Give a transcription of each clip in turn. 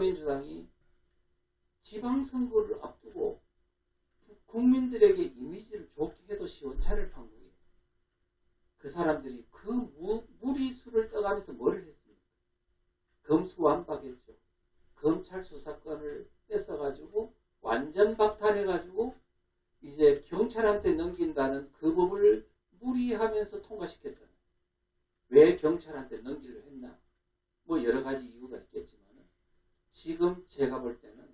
더불어민주당이 지방선거를 앞두고 국민들에게 이미지를 좋게 해도 시원찮을 판국이에요. 그 사람들이 그 무리수를 떠가면서 뭐를 했습니까? 검수완박했죠. 검찰 수사권을 뺏어가지고 완전 박탈해가지고 이제 경찰한테 넘긴다는 그 법을 무리하면서 통과시켰잖아요. 왜 경찰한테 넘기려 했나? 뭐 여러 가지 이유가 있겠지만 지금 제가 볼 때는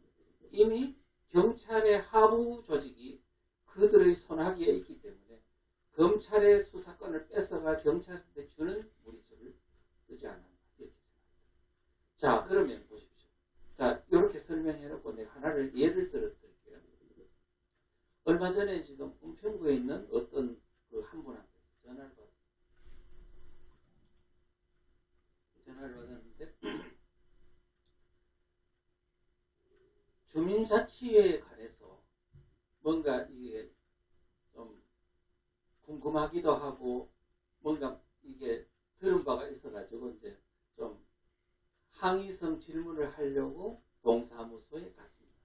이미 경찰의 하부 조직이 그들의 손아귀에 있기 때문에 검찰의 수사권을 뺏어가 경찰한테 주는 무리수를 쓰지 않았나 이렇게 생각합니다. 자, 그러면 보십시오. 자, 이렇게 설명해놓고 내가 하나를 예를 들어 드릴게요. 얼마 전에 지금 은평구에 있는 어떤 그 한 분한테 전화를 받았는데 주민자치회에 관해서 뭔가 이게 좀 궁금하기도 하고 뭔가 이게 들은 바가 있어가지고 이제 좀 항의성 질문을 하려고 동사무소에 갔습니다.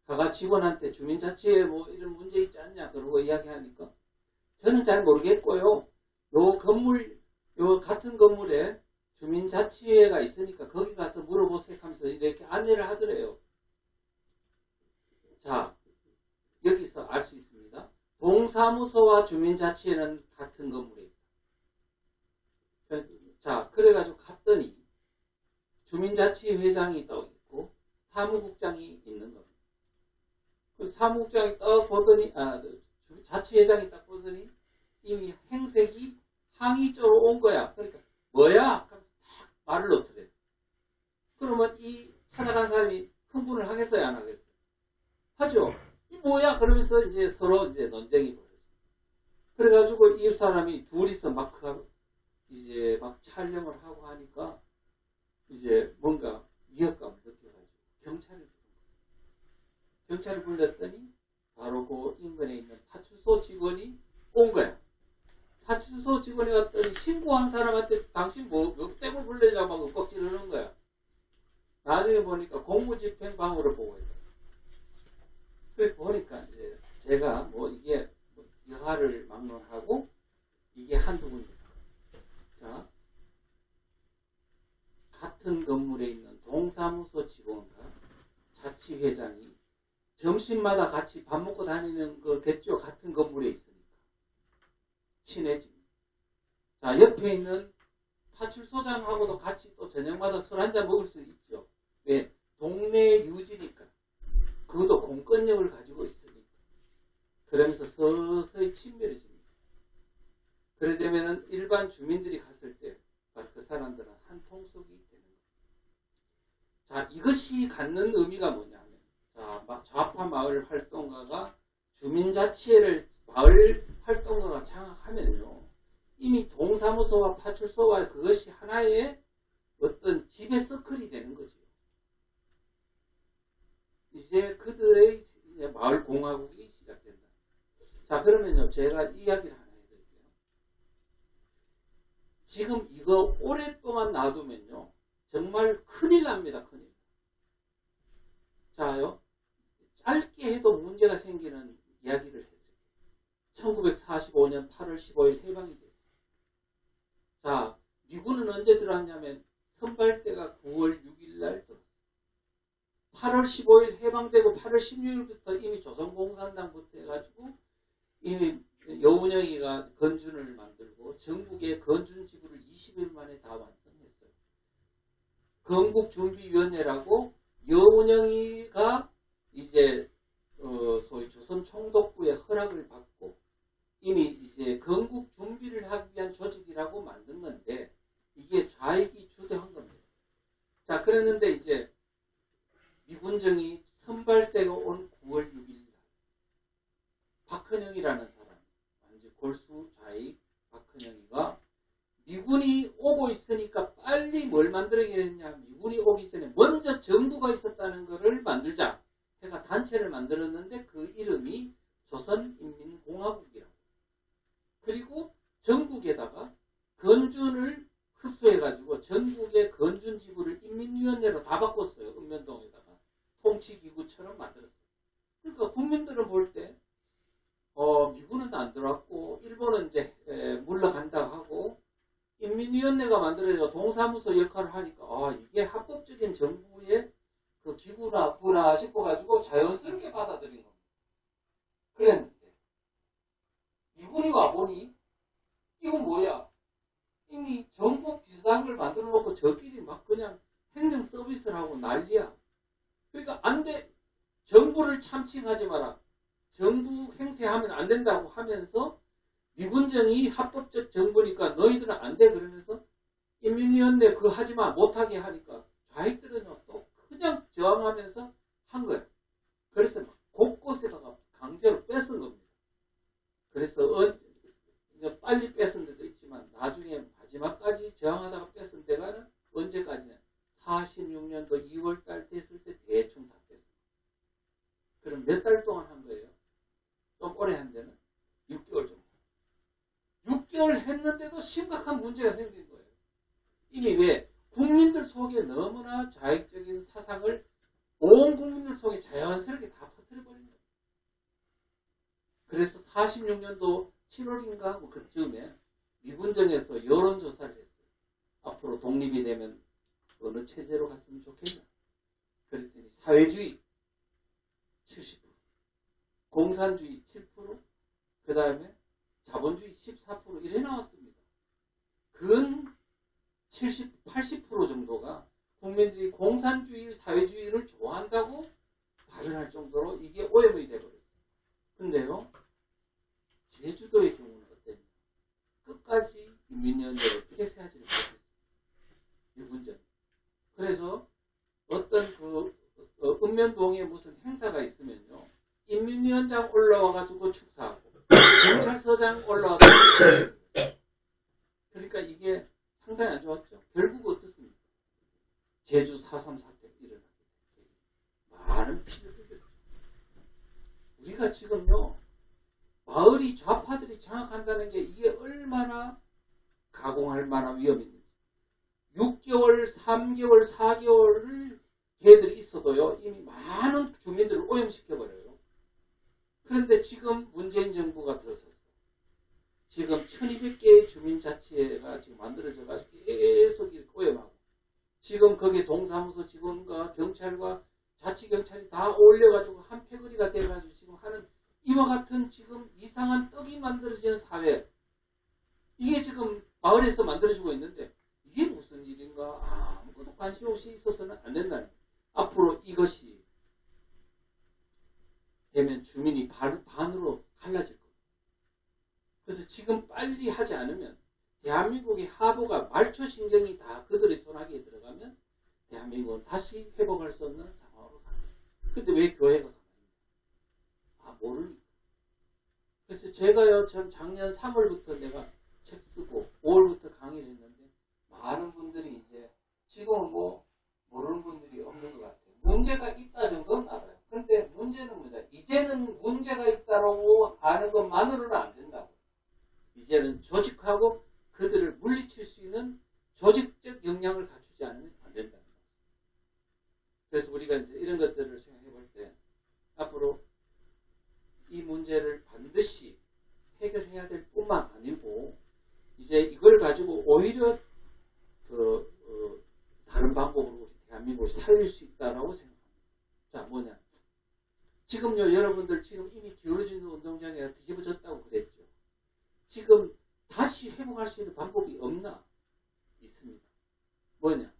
가가 직원한테 주민자치회 뭐 이런 문제 있지 않냐 그러고 이야기하니까 저는 잘 모르겠고요. 요 건물, 요 같은 건물에 주민자치회가 있으니까 거기 가서 물어보세요 하면서 이렇게 안내를 하더래요. 자, 여기서 알 수 있습니다. 동사무소와 주민자치회는 같은 건물에 있다. 자, 그래가지고 갔더니 주민자치회 회장이 또 있고 사무국장이 있는 겁니다. 그 사무국장이 딱 보더니 자치회장이 딱 보더니 이미 행색이 항의 쪽으로 온 거야. 그러니까 뭐야? 딱 말을 놓더래. 그러면 이 찾아간 사람이 흥분을 하겠어요, 안 하겠어요? 하죠. 이 뭐야? 그러면서 이제 서로 이제 논쟁이 벌어져요. 그래가지고 이 사람이 둘이서 막 이제 막 촬영을 하고 하니까 이제 뭔가 위협감을 느껴가지고 경찰을 부른 거예요. 경찰을 불렀더니 바로 그 인근에 있는 파출소 직원이 온 거야. 파출소 직원이 왔더니 신고한 사람한테 당신 뭐 때문에 불러냐고 막 윽박지르는 거야. 나중에 보니까 공무집행방으로 보고 있어요. 그래 보니까 이제 제가 뭐 이게 여하를 막론하고 이게 한두 군데. 자, 같은 건물에 있는 동사무소 직원과 자치회장이 점심마다 같이 밥 먹고 다니는 거겠죠. 같은 건물에 있으니까. 친해집니다. 자, 옆에 있는 파출소장하고도 같이 또 저녁마다 술 한잔 먹을 수 있죠. 왜? 동네 유지니까. 그것도 공권력을 가지고 있으니까. 그러면서 서서히 친밀해집니다. 그래 되면은 일반 주민들이 갔을 때 그 사람들은 한 통속이 되는 겁니다. 자, 이것이 갖는 의미가 뭐냐면, 자, 좌파 마을 활동가가 주민자치회를 마을 활동가가 장악하면요, 이미 동사무소와 파출소와 그것이 하나의 어떤 지배 서클이 되는 거죠. 이제 그들의 이제 마을 공화국이 시작된다. 자, 그러면요, 제가 이야기를 하나 해드릴게요. 지금 이거 오랫동안 놔두면요, 정말 큰일 납니다, 큰일. 자요, 짧게 해도 문제가 생기는 이야기를 해드릴게요. 1945년 8월 15일 해방이 됐어요. 자, 미군은 언제 들어왔냐면 선발대가 9월 6일 날 들어왔어요. 8월 15일 해방되고 8월 16일부터 이미 조선공산당부터 해가지고 이미 여운형이가 건준을 만들고 전국의 건준 지구를 20일 만에 다 완성했어요. 건국준비위원회라고 여운형이가 이제 소위 조선 총독부의 허락을 받고 이미 이제 건국 준비를 하기 위한 조직이라고 만든 건데 이게 좌익이 주도한 겁니다. 자, 그랬는데 이제 미군정이 선발대가 온 9월 6일 날 박헌영이라는 사람, 완전 골수 좌익 박헌영이가 미군이 오고 있으니까 빨리 뭘 만들어야 되냐, 미군이 오기 전에 먼저 정부가 있었다는 것을 만들자 해가 단체를 만들었는데 그 이름이 조선인민공화국이라고. 그리고 전국에다가 건준을 흡수해가지고 해가지고 전국의 건준 지부를 인민위원회로 다 바꿨어요. 읍면동에다가 통치기구처럼 만들었어요. 그러니까 국민들은 볼 때 미군은 안 들어왔고 일본은 이제 물러간다 하고 인민위원회가 만들어져 동사무소 역할을 하니까 이게 합법적인 정부의 그 기구나 싶어가지고 자연스럽게 받아들인 겁니다. 그랬는데 미군이 와보니 이건 뭐야? 이미 정부 비슷한 걸 만들어 놓고 저끼리 막 그냥 행정 서비스를 하고 난리야. 그러니까 안 돼. 정부를 참칭하지 마라. 정부 행세하면 안 된다고 하면서 미군정이 합법적 정부니까 너희들은 안 돼. 그러면서 인민위원회 그거 하지 마. 못하게 하니까 좌익들은 또 그냥 저항하면서 한 거야. 그래서 막 곳곳에다가 강제로 뺏은 겁니다. 그래서 이제 빨리 뺏은 데도 있지만 나중에 마지막까지 저항하다가 뺏은 데가는 언제까지냐? 46년도 2월달 됐을 때 대충 다 뺐어요. 그럼 몇 달 동안 한 거예요? 좀 오래 한 데는 6개월 정도. 6개월 했는데도 심각한 문제가 생긴 거예요. 이미 왜? 국민들 속에 너무나 좌익적인 사상을 온 국민들 속에 자연스럽게 다 퍼뜨려버린 거예요. 그래서 46년도 7월인가 뭐 그쯤에 미군정에서 여론조사를 했어요. 앞으로 독립이 되면 어느 체제로 갔으면 좋겠냐. 그랬더니 사회주의 70%, 공산주의 7%, 그 다음에 자본주의 14% 이래 나왔습니다. 근 70, 80% 정도가 국민들이 공산주의, 사회주의를 좋아한다고 발언할 정도로 이게 오염이 돼버렸어요. 근데요, 제주도의 경우는 어땠냐? 끝까지 인민위원회를 폐쇄하지 못했어요. 미군정. 그래서 어떤 읍면동에 무슨 행사가 있으면요, 인민위원장 올라와가지고 축사하고 경찰서장 올라와가지고 축사하고. 그러니까 이게 상당히 안 좋았죠. 결국 어떻습니까? 제주 4.3 사태 일어나게 됐죠. 많은 피해를 흘렸죠. 우리가 지금요, 마을이 좌파들이 장악한다는 게 이게 얼마나 가공할 만한 위험이 있는지. 6개월, 3개월, 4개월을 걔들이 있어도요, 이미 많은 주민들을 오염시켜버려요. 그런데 지금 문재인 정부가 들어섰어요. 지금 1200개의 주민자치회가 지금 만들어져가지고 계속 이렇게 오염하고, 지금 거기에 동사무소 직원과 경찰과 자치경찰이 다 어울려가지고 한 패거리가 돼가지고 지금 하는 이와 같은 지금 이상한 떡이 만들어지는 사회, 이게 지금 마을에서 만들어지고 있는데 이게 무슨 일인가? 아무것도 관심 없이 있어서는 안 된다는 거예요. 앞으로 이것이 되면 주민이 반으로 갈라질 거예요. 그래서 지금 빨리 하지 않으면 대한민국의 하부가 말초신경이 다 그들의 손아귀에 들어가면 대한민국은 다시 회복할 수 없는 상황으로 갑니다. 근데 왜 교회가 가만히 모르니까. 그래서 제가요, 참 작년 3월부터 내가 책 쓰고 5월부터 강의를 했는데 많은 분들이 이제 지금은 뭐 모르는 분들이 없는 것 같아요. 문제가 있다 정도는 알아요. 그런데 문제는 뭐냐? 이제는 문제가 있다고 아는 것만으로는 안 된다고. 이제는 조직하고 그들을 물리칠 수 있는 조직적 역량을 갖추지 않으면 안 된다는 거죠. 그래서 우리가 이제 이런 것들을 생각해 볼 때 앞으로 이 문제를 반드시 해결해야 될 뿐만 아니고 이제 이걸 가지고 오히려 다른 방법으로 우리 대한민국을 살릴 수 있다라고 생각합니다. 자, 뭐냐? 지금요, 여러분들 지금 이미 기울어지는 운동장에 뒤집어졌다고 그랬죠. 지금 다시 회복할 수 있는 방법이 없나? 있습니다. 뭐냐?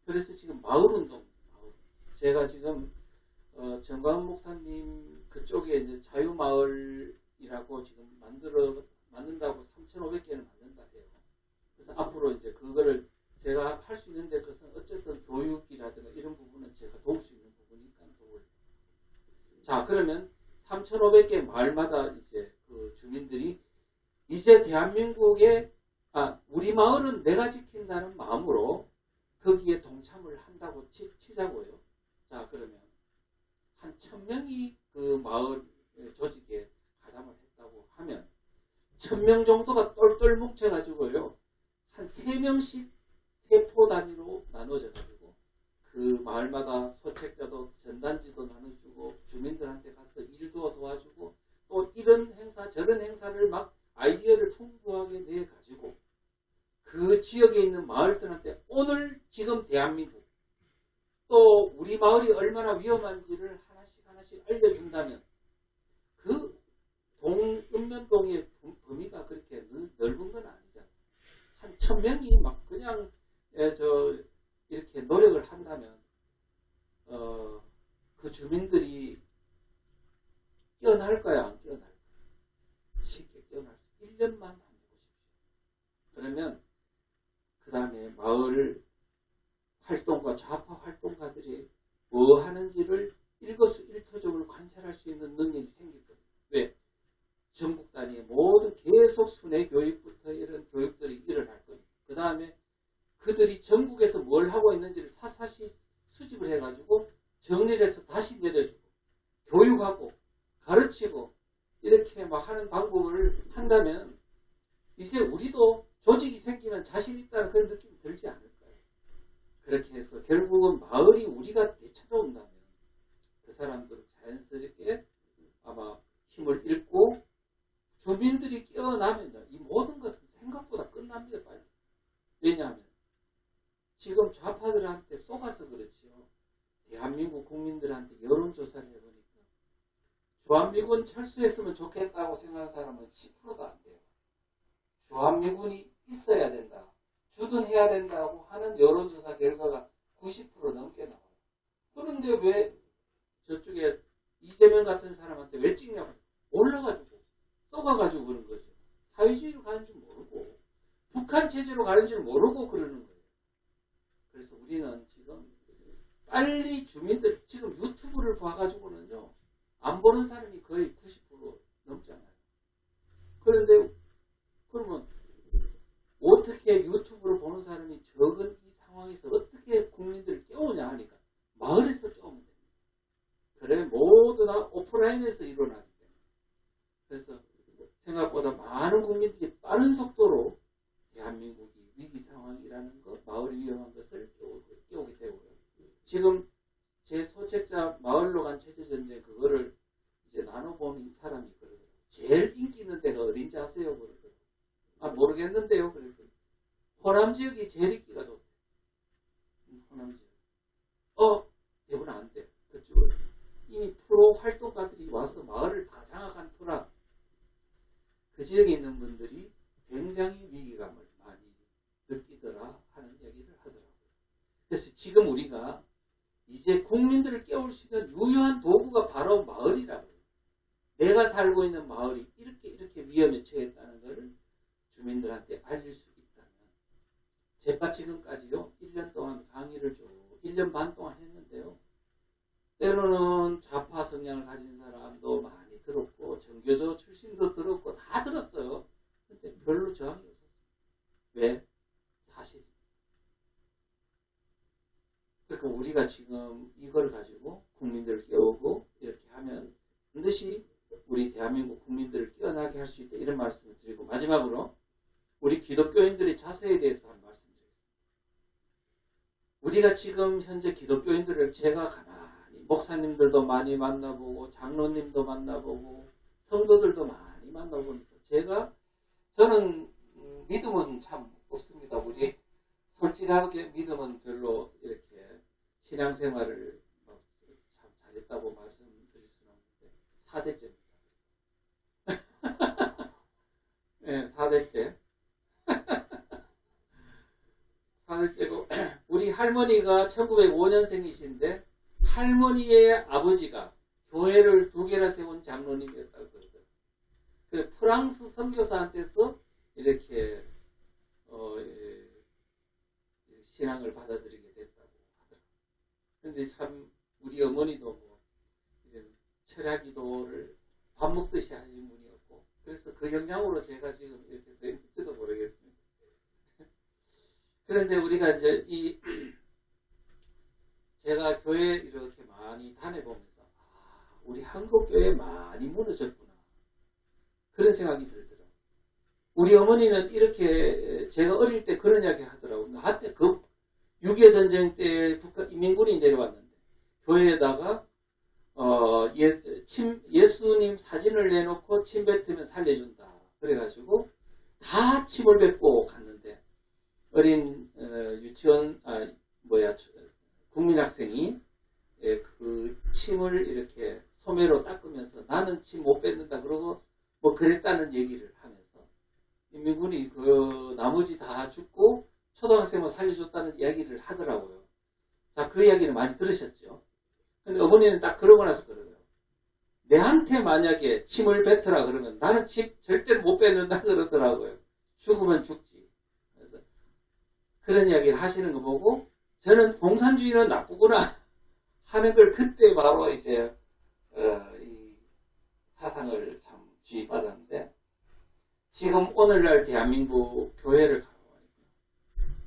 그래서 지금 마을운동, 제가 지금 정광훈 목사님 그쪽에 이제 자유마을이라고 지금 만든다고 3,500개를 만든다 해요. 그래서 앞으로 이제 그거를 제가 할 수 있는데 그것은 어쨌든 교육이라든가 이런 부분은 제가 도울 수 있는 부분이니까 도울. 자, 그러면 3,500개 마을마다 이제 그 주민들이 이제 대한민국의 우리 마을은 내가 지킨다는 마음으로 거기에 동참을 한다고 치자고요. 자, 그러면 한 1,000명이 그 마을 조직에 가담을 했다고 하면 1,000명 정도가 똘똘 뭉쳐가지고요. 한 3명씩 나눠져가지고 그 마을마다 소책자도 전단지도 나눠주고 주민들한테 가서 일도 도와주고 또 이런 행사 저런 행사를 막 아이디어를 풍부하게 내가지고 그 지역에 있는 마을들한테 오늘 지금 대한민국 또 우리 마을이 얼마나 위험한지를 하나씩 알려준다면 그 읍면동의 범위가 그렇게 넓은 건 아니잖아요. 한 1000명이 막 그냥 이렇게 노력을 한다면 그 주민들이 깨어날까요? 안 깨어날까요? 쉽게 깨어날 수 1년만 해보십시오. 그러면 그 다음에 마을 활동가 좌파 활동가들이 뭐 하는지를 일거수일투족을 관찰할 수 있는 능력이 생길 겁니다. 왜? 전국 단위의 모든 계속 순회 교육부터 이런 교육들이 일어날 겁니다. 그 다음에 그들이 전국에서 뭘 하고 있는지를 사사시 수집을 해가지고 정리를 해서 다시 내려주고 교육하고 가르치고 이렇게 막 하는 방법을 한다면 이제 우리도 조직이 생기면 자신 있다는 그런 느낌이 들지 않을까요? 그렇게 해서 결국은 마을이 우리가 되찾아온다면 그 사람들은 자연스럽게 아마 힘을 잃고 주민들이 깨어나면 이 모든 것은 생각보다 끝납니다. 빨리. 왜냐하면 지금 좌파들한테 속아서 그렇지요. 대한민국 국민들한테 여론조사를 해보니까 주한미군 철수했으면 좋겠다고 생각하는 사람은 10%도 안 돼요. 주한미군이 있어야 된다. 주둔해야 된다고 하는 여론조사 결과가 90% 넘게 나와요. 그런데 왜 저쪽에 이재명 같은 사람한테 왜 찍냐고 올라가지고 쏘가가지고 그런 거죠. 사회주의로 가는 줄 모르고 북한 체제로 가는 줄 모르고 그러는 거예요. 그래서 우리는 지금 빨리 주민들 지금 유튜브를 봐가지고는요 안 보는 사람이 거의 90% 넘잖아요. 그런데 그러면 어떻게 유튜브를 보는 사람이 적은 이 상황에서 어떻게 국민들을 깨우냐 하니까 마을에서 깨우면 됩니다. 그래 모두 다 오프라인에서 일어나기 때문에 그래서 생각보다 많은 국민들이 빠른 속도로 대한민국이 위기 상황이라는 것, 마을이 위험한 것을 깨우게 되고요. 지금 제 소책자 마을로 간 체제전쟁 그거를 이제 나눠보는 사람이 그러더라고요. 제일 인기 있는 데가 어딘지 아세요? 그러더라고요. 아 모르겠는데요. 그랬더니 호남 지역이 제일 인기가 좋대. 호남 지역. 대부분 안 돼. 그쪽은 이미 프로 활동가들이 와서 마을을 다 장악한 터라 그 지역에 있는 분들이 굉장히 위기감을 많이 느끼더라 하는 얘기를 하더라고요. 그래서 지금 우리가 이제 국민들을 깨울 수 있는 유효한 도구가 바로 마을이라고요. 내가 살고 있는 마을이 이렇게 위험에 처했다는 것을 주민들한테 알릴 수 있다면 제가 지금까지요 1년 동안 강의를 1년 반 동안 했는데요. 때로는 좌파 성향을 가진 사람도 많이 들었고 정교조 출신도 들었고 다 들었어요. 근데 별로 저항이 없었어요. 왜? 사실이. 그러니까 우리가 지금 이걸 가지고 국민들을 깨우고 이렇게 하면 반드시 우리 대한민국 국민들을 깨어나게 할 수 있다. 이런 말씀을 드리고 마지막으로 우리 기독교인들의 자세에 대해서 한 말씀 드리겠습니다. 우리가 지금 현재 기독교인들을 제가 가만히 목사님들도 많이 만나보고 장로님도 만나보고 성도들도 많이 만나보면서 저는 믿음은 참 없습니다. 우리 솔직하게 믿음은 별로 이렇게 신앙생활을 참 잘했다고 말씀드릴 수는 없는데 4대째입니다. 네, 4대째. 4대째고 우리 할머니가 1905년생이신데 할머니의 아버지가 교회를 2개나 세운 장로님이었다고 그러더라고요. 그 프랑스 선교사한테서 이렇게 신앙을 받아들이게 됐다고 하더라고요. 그런데 참 우리 어머니도 뭐 이제 철야기도를 밥 먹듯이 하신 분이었고 그래서 그 영향으로 제가 지금 이렇게 될지도 모르겠습니다. 그런데 우리가 이제 제가 교회 이렇게 많이 다녀보면서 우리 한국 교회 많이 무너졌구나 그런 생각이 들더라고요. 우리 어머니는 이렇게 제가 어릴 때 그런 이야기 하더라고요. 나한테 6.25 전쟁 때 북한 인민군이 내려왔는데 교회에다가 예수님 사진을 내놓고 침 뱉으면 살려준다. 그래가지고 다 침을 뱉고 갔는데 어린 유치원 국민학생이 그 침을 이렇게 소매로 닦으면서 나는 침 못 뱉는다 그러고 뭐 그랬다는 얘기를 하면서 인민군이 그 나머지 다 죽고 초등학생을 살려줬다는 이야기를 하더라고요. 자, 그 이야기를 많이 들으셨죠? 근데 어머니는 딱 그러고 나서 그러더라고요. 내한테 만약에 침을 뱉으라 그러면 나는 침 절대로 못 뱉는다 그러더라고요. 죽으면 죽지. 그래서 그런 이야기를 하시는 거 보고 저는 공산주의는 나쁘구나 하는 걸 그때 바로 이제 이 사상을 참 주입받았는데 지금 오늘날 대한민국 교회를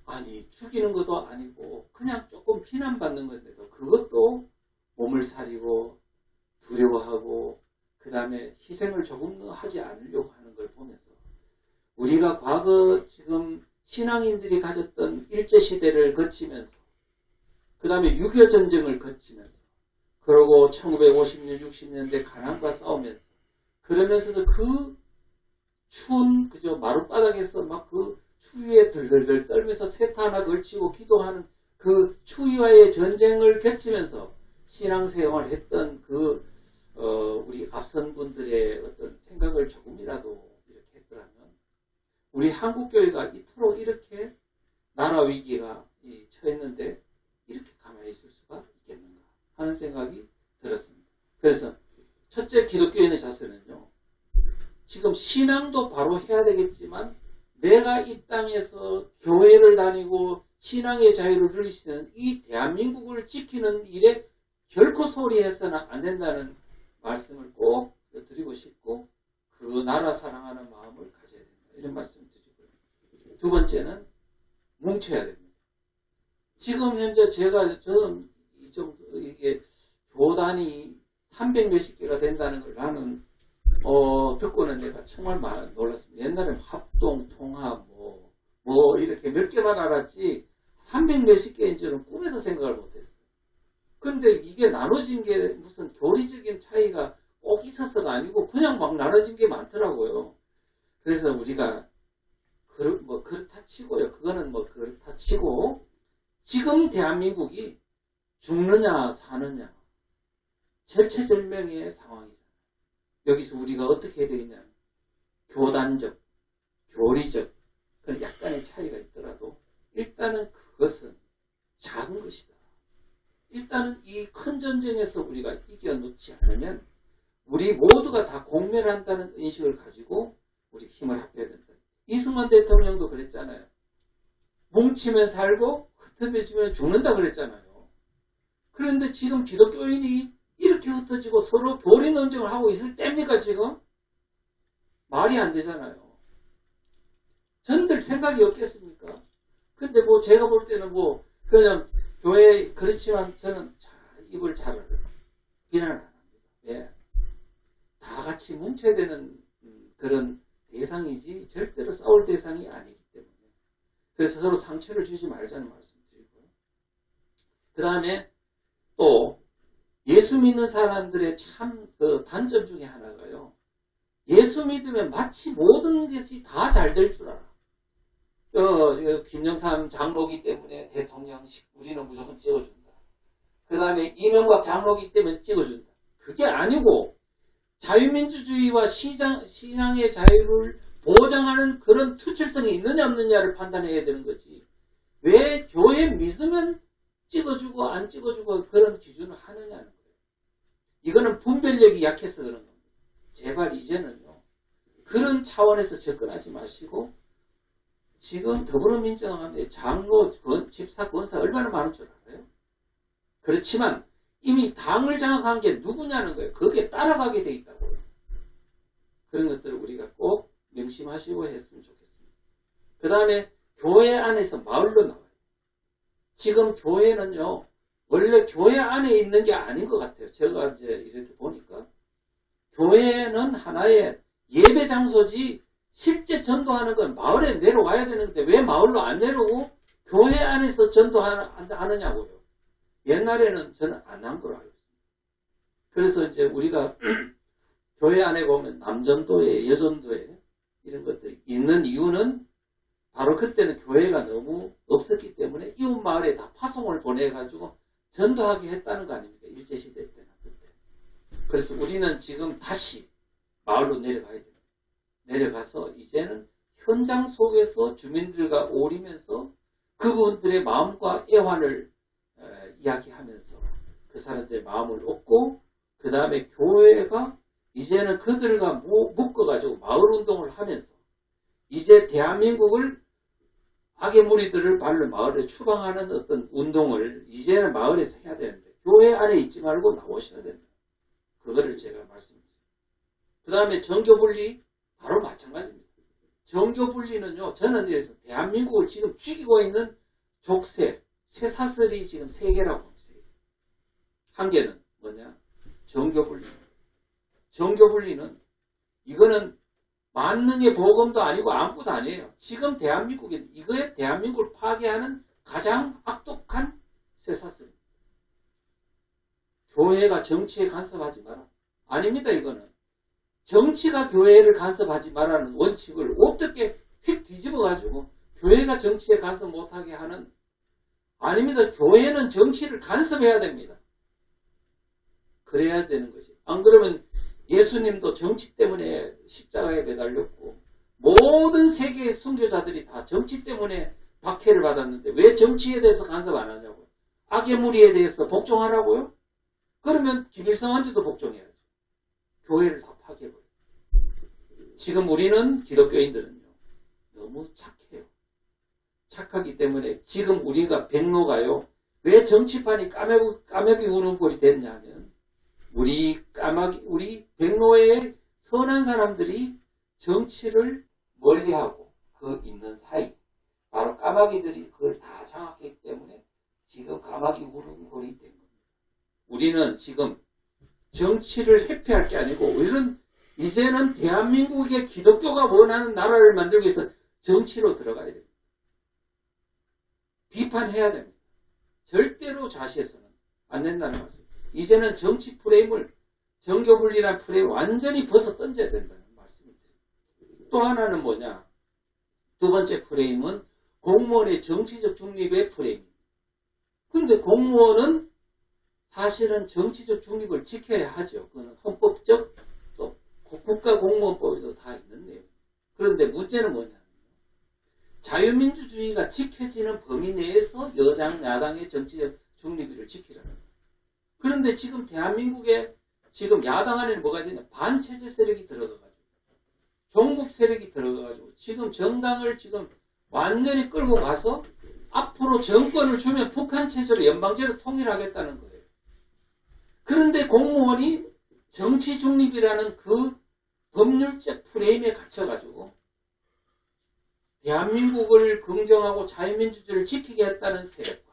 아니 죽이는 것도 아니고 그냥 조금 비난받는 건데도 그것도 몸을 사리고 두려워하고 그 다음에 희생을 조금 더 하지 않으려고 하는 걸 보면서 우리가 과거 지금 신앙인들이 가졌던 일제시대를 거치면서 그 다음에 6.25 전쟁을 거치면서 그러고 1950년 60년대 가난과 싸우면서 그러면서도 그 추운 그저 마룻바닥에서 막 그 추위에 들들들 떨면서 세타 하나 걸치고 기도하는 그 추위와의 전쟁을 겪으면서 신앙생활을 했던 그 우리 앞선 분들의 어떤 생각을 조금이라도 이렇게 했더라면 우리 한국교회가 이토록 이렇게 나라 위기가 처했는데 이렇게 가만히 있을 수가 있겠는가 하는 생각이 들었습니다. 그래서 첫째 기독교인의 자세는요. 지금 신앙도 바로 해야 되겠지만 내가 이 땅에서 교회를 다니고 신앙의 자유를 누릴 수 있는 이 대한민국을 지키는 일에 결코 소홀히해서는 안 된다는 말씀을 꼭 드리고 싶고 그 나라 사랑하는 마음을 가져야 된다. 이런 말씀을 드리고요. 두 번째는 뭉쳐야 됩니다. 지금 현재 저는 이게 교단이 300몇십 개가 된다는 걸 나는 듣고는 내가 정말 놀랐습니다. 옛날에 합동, 통합, 뭐 이렇게 몇 개만 알았지 300몇십 개인 줄은 꿈에도 생각을 못했어요. 근데 이게 나눠진 게 무슨 교리적인 차이가 꼭 있어서가 아니고 그냥 막 나눠진 게 많더라고요. 그래서 우리가 그렇다 치고요. 그거는 그렇다 치고 지금 대한민국이 죽느냐 사느냐 절체절명의 상황이잖아요. 여기서 우리가 어떻게 해야 되겠냐. 교단적, 교리적 약간의 차이가 있더라도 일단은 그것은 작은 것이다. 일단은 이 큰 전쟁에서 우리가 이겨놓지 않으면 우리 모두가 다 공멸한다는 인식을 가지고 우리 힘을 합해야 된다. 이승만 대통령도 그랬잖아요. 뭉치면 살고 흩어지면 죽는다 그랬잖아요. 그런데 지금 기독교인이 이렇게 흩어지고 서로 교리 논쟁을 하고 있을 때입니까 지금? 말이 안 되잖아요. 전들 생각이 없겠습니까? 근데 제가 볼 때는 그냥 교회 그렇지만 저는 입을 잘 비난을 안 합니다. 예. 다 같이 뭉쳐야 되는 그런 대상이지 절대로 싸울 대상이 아니기 때문에 그래서 서로 상처를 주지 말자는 말씀 드리고요. 그 다음에 또 예수 믿는 사람들의 참 그 단점 중에 하나가요. 예수 믿으면 마치 모든 것이 다 잘 될 줄 알아. 김영삼 장로기 때문에 대통령식 우리는 무조건 찍어준다. 그 다음에 이명박 장로기 때문에 찍어준다. 그게 아니고 자유민주주의와 신앙의 자유를 보장하는 그런 투철성이 있느냐 없느냐를 판단해야 되는 거지. 왜 교회 믿으면 찍어주고 안 찍어주고 그런 기준을 하느냐는 거예요. 이거는 분별력이 약해서 그런 겁니다. 제발 이제는요. 그런 차원에서 접근하지 마시고 지금 더불어민주당한테 장로, 집사, 권사 얼마나 많은 줄 알아요? 그렇지만 이미 당을 장악한 게 누구냐는 거예요. 거기에 따라가게 돼 있다고요. 그런 것들을 우리가 꼭 명심하시고 했으면 좋겠습니다. 그 다음에 교회 안에서 마을로 나와요. 지금 교회는요. 원래 교회 안에 있는 게 아닌 것 같아요. 제가 이제 이렇게 보니까 교회는 하나의 예배 장소지 실제 전도하는 건 마을에 내려와야 되는데 왜 마을로 안 내려오고 교회 안에서 전도하느냐고요. 옛날에는 저는 안 한 걸로 알고 있습니다. 그래서 이제 우리가 교회 안에 보면 남전도회, 여전도회 이런 것들이 있는 이유는 바로 그때는 교회가 너무 없었기 때문에 이웃 마을에 다 파송을 보내가지고 전도하게 했다는 거 아닙니까? 일제시대 때나 그때. 그래서 우리는 지금 다시 마을로 내려가야 됩니다. 내려가서 이제는 현장 속에서 주민들과 어울리면서 그분들의 마음과 애환을 이야기하면서 그 사람들의 마음을 얻고 그 다음에 교회가 이제는 그들과 묶어가지고 마을운동을 하면서 이제 대한민국을 악의 무리들을 발로 마을에 추방하는 어떤 운동을 이제는 마을에서 해야 되는데 교회 안에 있지 말고 나오셔야 됩니다. 그거를 제가 말씀드립니다. 그 다음에 정교분리 바로 마찬가지입니다. 정교분리는요. 저는 이래서 대한민국을 지금 죽이고 있는 족쇄, 쇠사슬이 지금 3개라고 합니다. 한 개는 뭐냐? 정교분리. 정교분리는 이거는 만능의 복음도 아니고 아무것도 아니에요. 지금 대한민국에 이거에 대한민국을 파괴하는 가장 악독한 쇠사슬입니다. 교회가 정치에 간섭하지 마라. 아닙니다. 이거는. 정치가 교회를 간섭하지 말라는 원칙을 어떻게 휙 뒤집어가지고 교회가 정치에 간섭 못하게 하는 아닙니다. 교회는 정치를 간섭해야 됩니다. 그래야 되는 거지. 안 그러면 예수님도 정치 때문에 십자가에 매달렸고 모든 세계의 순교자들이 다 정치 때문에 박해를 받았는데 왜 정치에 대해서 간섭 안 하냐고요. 악의 무리에 대해서 복종하라고요? 그러면 김일성한테도 복종해야죠. 교회를 다 파괴해버려요. 지금 우리는 기독교인들은요. 너무 착해요. 착하기 때문에 지금 우리가 백로가요. 왜 정치판이 까마귀 우는 꼴이 됐냐면 우리 백로의 선한 사람들이 정치를 멀리하고 그 있는 사이 바로 까마귀들이 그걸 다 장악했기 때문에 지금 까마귀 우는 꼴이 된 겁니다. 우리는 지금 정치를 회피할 게 아니고 우리는 이제는 대한민국의 기독교가 원하는 나라를 만들기 위해서 정치로 들어가야 됩니다. 비판해야 됩니다. 절대로 좌시해서는 안 된다는 말씀. 이제는 정치 프레임을 정교분리란 프레임 완전히 벗어 던져야 된다는 말씀입니다. 또 하나는 뭐냐? 두 번째 프레임은 공무원의 정치적 중립의 프레임입니다. 그런데 공무원은 사실은 정치적 중립을 지켜야 하죠. 그건 헌법적 또 국가공무원법에도 다 있는 내용. 그런데 문제는 뭐냐? 자유민주주의가 지켜지는 범위 내에서 여당, 야당의 정치적 중립을 지키라는 거예요. 그런데 지금 대한민국에 지금 야당 안에는 뭐가 되냐? 반체제 세력이 들어가가지고 종북 세력이 들어가가지고 지금 정당을 지금 완전히 끌고 가서 앞으로 정권을 주면 북한 체제로 연방제로 통일하겠다는 거예요. 그런데 공무원이 정치 중립이라는 그 법률적 프레임에 갇혀가지고 대한민국을 긍정하고 자유민주주의를 지키겠다는 세력과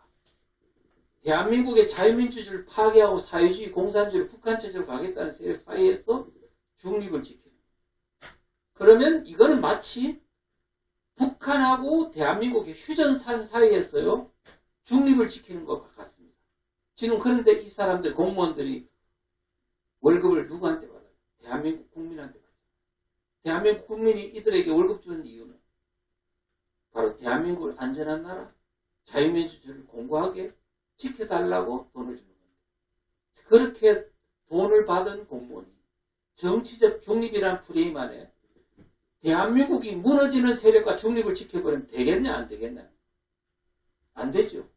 대한민국의 자유민주주의를 파괴하고 사회주의, 공산주의를 북한체제로 가겠다는 세력 사이에서 중립을 지키는 거예요. 그러면 이거는 마치 북한하고 대한민국의 휴전선 사이에서요 중립을 지키는 것과 같습니다. 지금 그런데 이 사람들 공무원들이 월급을 누구한테 받아요? 대한민국 국민한테 받아요. 대한민국 국민이 이들에게 월급 주는 이유는 바로 대한민국을 안전한 나라, 자유민주주의를 공고하게 지켜달라고 돈을 주는 겁니다. 그렇게 돈을 받은 공무원이 정치적 중립이라는 프레임 안에 대한민국이 무너지는 세력과 중립을 지켜버리면 되겠냐 안 되겠냐? 안 되죠.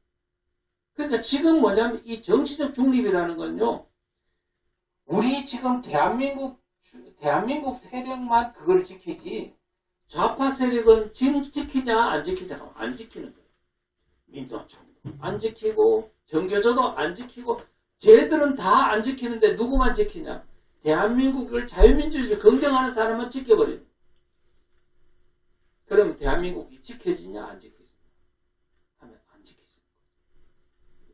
그러니까 지금 뭐냐면 이 정치적 중립이라는 건요. 우리 지금 대한민국 세력만 그걸 지키지 좌파 세력은 지금 지키냐 안 지키냐 안 지키는 거예요. 민주화청도 안 지키고 정교조도 안 지키고 쟤들은 다 안 지키는데 누구만 지키냐? 대한민국을 자유민주주의 긍정하는 사람만 지켜버리는 거예요. 그럼 대한민국이 지켜지냐 안 지켜지냐 하면 안 지켜지는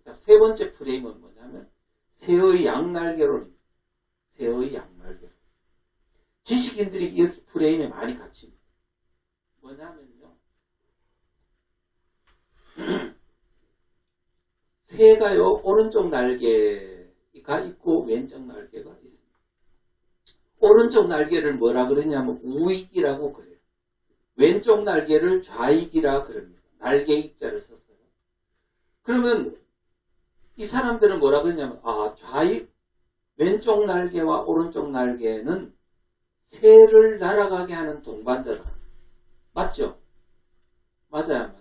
거예요. 세 번째 프레임은 뭐냐면 새의 양날개론입니다. 새의 양날개론. 지식인들이 이 프레임에 많이 갇힙니다. 뭐냐면요. 새가요, 오른쪽 날개가 있고 왼쪽 날개가 있습니다. 오른쪽 날개를 뭐라 그러냐면 우익이라고 그래요. 왼쪽 날개를 좌익이라 그럽니다. 날개 익자를 썼어요. 그러면 이 사람들은 뭐라 그러냐면 좌익, 왼쪽 날개와 오른쪽 날개는 새를 날아가게 하는 동반자다. 맞죠? 맞아요, 맞아요.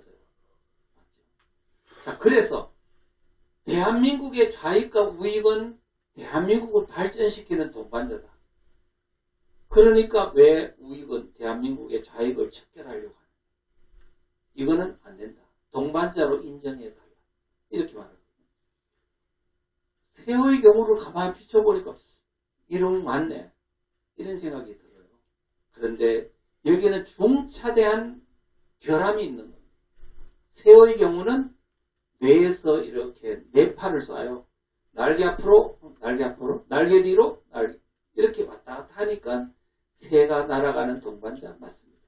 맞죠? 자, 그래서 대한민국의 좌익과 우익은 대한민국을 발전시키는 동반자다. 그러니까 왜 우익은 대한민국의 좌익을 척결하려고 하는? 이거는 안 된다. 동반자로 인정해달라. 이렇게 말합니다. 새의 경우를 가만히 비춰보니까 이런 맞네. 이런 생각이 들어요. 그런데 여기는 중차대한 결함이 있는 겁니다. 새의 경우는 뇌에서 이렇게 뇌파를 쏴요. 날개 앞으로, 날개 앞으로, 날개 뒤로, 날개 이렇게 왔다 갔다 하니까 새가 날아가는 동반자 맞습니다.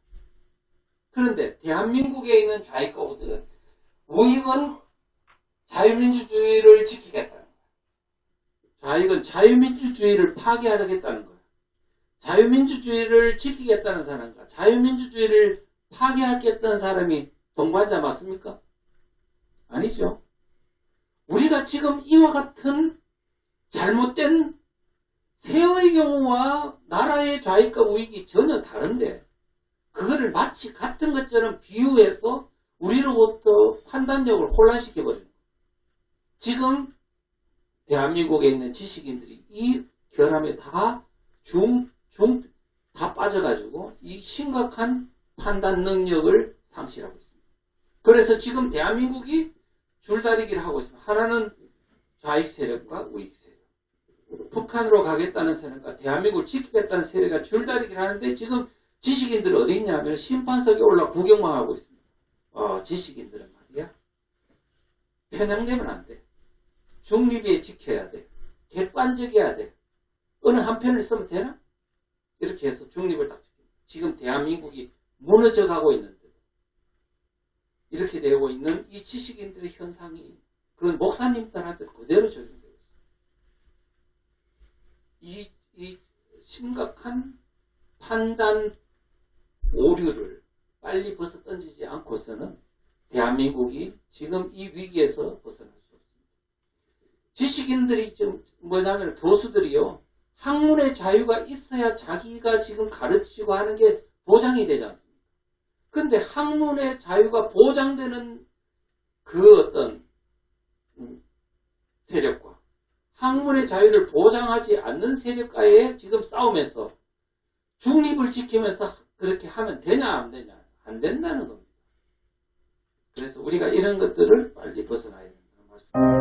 그런데 대한민국에 있는 좌익과 우익은 자유민주주의를 지키겠다는 거예요. 좌익은 자유민주주의를 파괴하겠다는 거예요. 자유민주주의를 지키겠다는 사람과 자유민주주의를 파괴하겠다는 사람이 동반자 맞습니까? 아니죠. 우리가 지금 이와 같은 잘못된 새의 경우와 나라의 좌익과 우익이 전혀 다른데 그거를 마치 같은 것처럼 비유해서 우리로부터 판단력을 혼란시켜버립니다. 지금 대한민국에 있는 지식인들이 이 결함에 다 다 빠져가지고 이 심각한 판단 능력을 상실하고 있습니다. 그래서 지금 대한민국이 줄다리기를 하고 있습니다. 하나는 좌익 세력과 우익 세력. 북한으로 가겠다는 세력과 대한민국을 지키겠다는 세력과 줄다리기를 하는데 지금 지식인들은 어디 있냐면 심판석에 올라 구경만 하고 있습니다. 지식인들은 말이야. 편향되면 안 돼. 중립에 지켜야 돼. 객관적이어야 돼. 어느 한편을 쓰면 되나? 이렇게 해서 중립을 딱 지킵니다. 지금 대한민국이 무너져가고 있는데 이렇게 되고 있는 이 지식인들의 현상이 그런 목사님들한테 그대로 적용되고 있습니다. 이 심각한 판단 오류를 빨리 벗어 던지지 않고서는 대한민국이 지금 이 위기에서 벗어날 수 없습니다. 지식인들이 지금 뭐냐면 교수들이요. 학문의 자유가 있어야 자기가 지금 가르치고 하는 게 보장이 되지 않습니까? 그런데 학문의 자유가 보장되는 그 어떤 세력과 학문의 자유를 보장하지 않는 세력과의 지금 싸움에서 중립을 지키면서 그렇게 하면 되냐 안 되냐? 안 된다는 겁니다. 그래서 우리가 이런 것들을 빨리 벗어나야 된다는 말씀.